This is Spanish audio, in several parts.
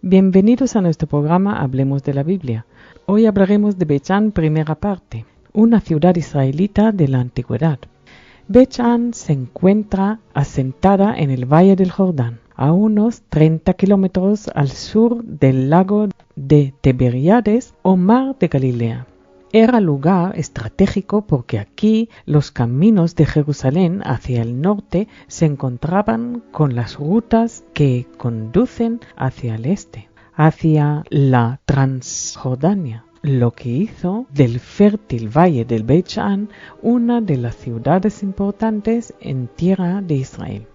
Bienvenidos a nuestro programa Hablemos de la Biblia. Hoy hablaremos de Beth-An, primera parte, una ciudad israelita de la antigüedad. Beth-An se encuentra asentada en el Valle del Jordán, a unos 30 kilómetros al sur del lago de Tiberíades o Mar de Galilea. Era lugar estratégico porque aquí los caminos de Jerusalén hacia el norte se encontraban con las rutas que conducen hacia el este, hacia la Transjordania, lo que hizo del fértil valle del Beth-An una de las ciudades importantes en tierra de Israel.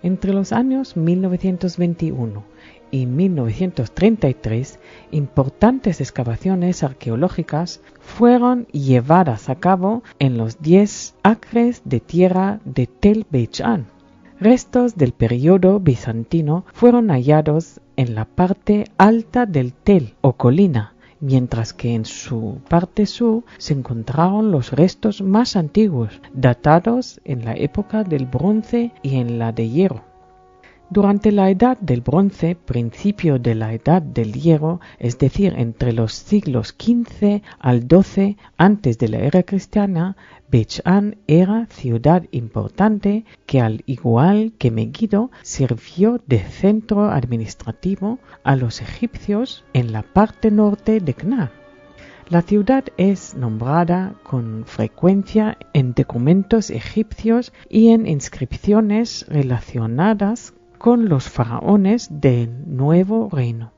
Entre los años 1921 y 1933, importantes excavaciones arqueológicas fueron llevadas a cabo en los 10 acres de tierra de Tel Beth-An. Restos del periodo bizantino fueron hallados en la parte alta del Tel o colina, mientras que en su parte sur se encontraron los restos más antiguos, datados en la época del bronce y en la de hierro. Durante la Edad del Bronce, principio de la Edad del Hierro, es decir, entre los siglos XV al XII antes de la era cristiana, Beth-An era ciudad importante que, al igual que Megiddo, sirvió de centro administrativo a los egipcios en la parte norte de Canaán. La ciudad es nombrada con frecuencia en documentos egipcios y en inscripciones relacionadas con los faraones del Nuevo Reino.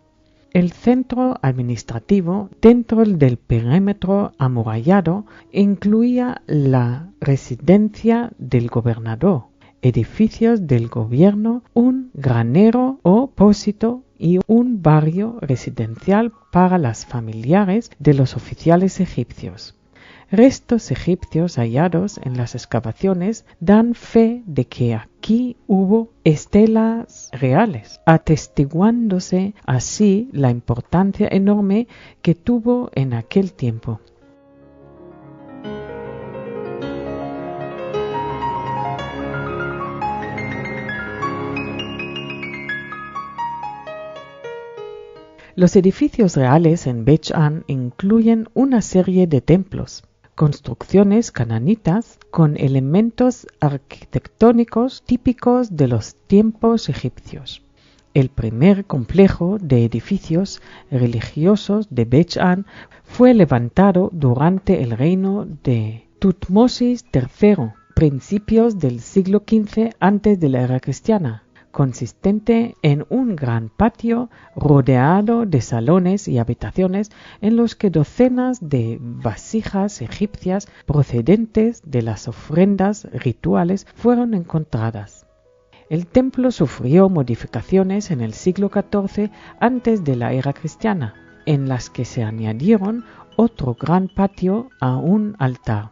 El centro administrativo dentro del perímetro amurallado incluía la residencia del gobernador, edificios del gobierno, un granero o pósito y un barrio residencial para las familiares de los oficiales egipcios. Restos egipcios hallados en las excavaciones dan fe de que aquí hubo estelas reales, atestiguándose así la importancia enorme que tuvo en aquel tiempo. Los edificios reales en Beth-An incluyen una serie de templos, construcciones cananitas con elementos arquitectónicos típicos de los tiempos egipcios. El primer complejo de edificios religiosos de Beth-An fue levantado durante el reino de Tutmosis III, principios del siglo XV antes de la era cristiana, consistente en un gran patio rodeado de salones y habitaciones en los que docenas de vasijas egipcias procedentes de las ofrendas rituales fueron encontradas. El templo sufrió modificaciones en el siglo XIV antes de la era cristiana, en las que se añadieron otro gran patio a un altar.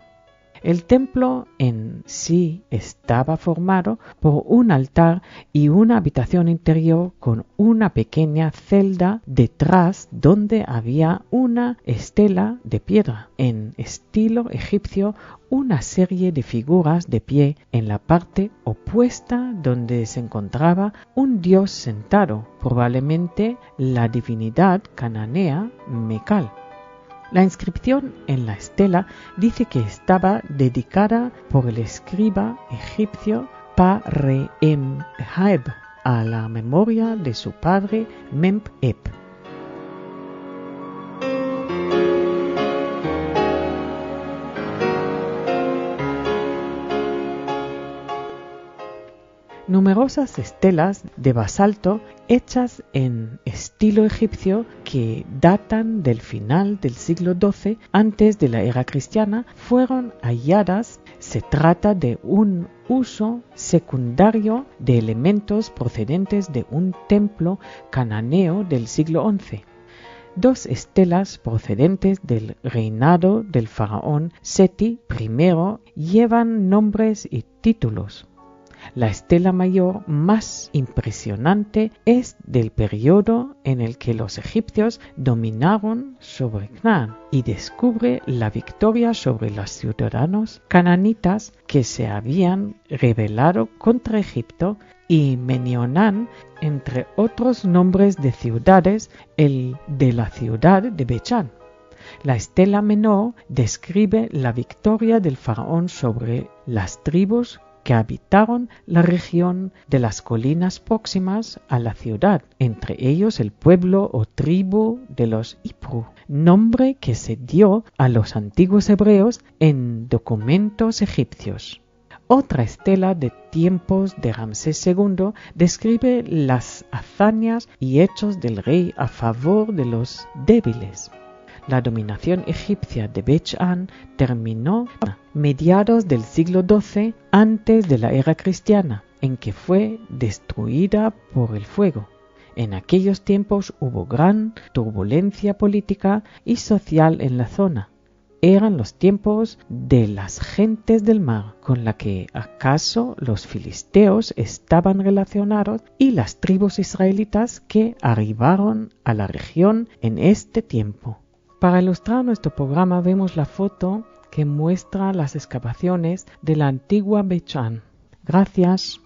El templo en sí estaba formado por un altar y una habitación interior con una pequeña celda detrás donde había una estela de piedra en estilo egipcio, una serie de figuras de pie en la parte opuesta donde se encontraba un dios sentado, probablemente la divinidad cananea Mekal. La inscripción en la estela dice que estaba dedicada por el escriba egipcio Pa-Re-Em-Heb a la memoria de su padre Mem-Ep. Numerosas estelas de basalto hechas en estilo egipcio que datan del final del siglo XII antes de la era cristiana fueron halladas. Se trata de un uso secundario de elementos procedentes de un templo cananeo del siglo XI. Dos estelas procedentes del reinado del faraón Seti I llevan nombres y títulos. La estela mayor más impresionante es del periodo en el que los egipcios dominaron sobre Canaán y descubre la victoria sobre los ciudadanos cananitas que se habían rebelado contra Egipto y Menionán, entre otros nombres de ciudades, el de la ciudad de Bechán. La estela menor describe la victoria del faraón sobre las tribus que habitaron la región de las colinas próximas a la ciudad, entre ellos el pueblo o tribu de los Ipru, nombre que se dio a los antiguos hebreos en documentos egipcios. Otra estela de tiempos de Ramsés II describe las hazañas y hechos del rey a favor de los débiles. La dominación egipcia de Bech-An terminó a mediados del siglo XII antes de la era cristiana, en que fue destruida por el fuego. En aquellos tiempos hubo gran turbulencia política y social en la zona. Eran los tiempos de las gentes del mar, con la que acaso los filisteos estaban relacionados y las tribus israelitas que arribaron a la región en este tiempo. Para ilustrar nuestro programa vemos la foto que muestra las excavaciones de la antigua Bech-An. Gracias.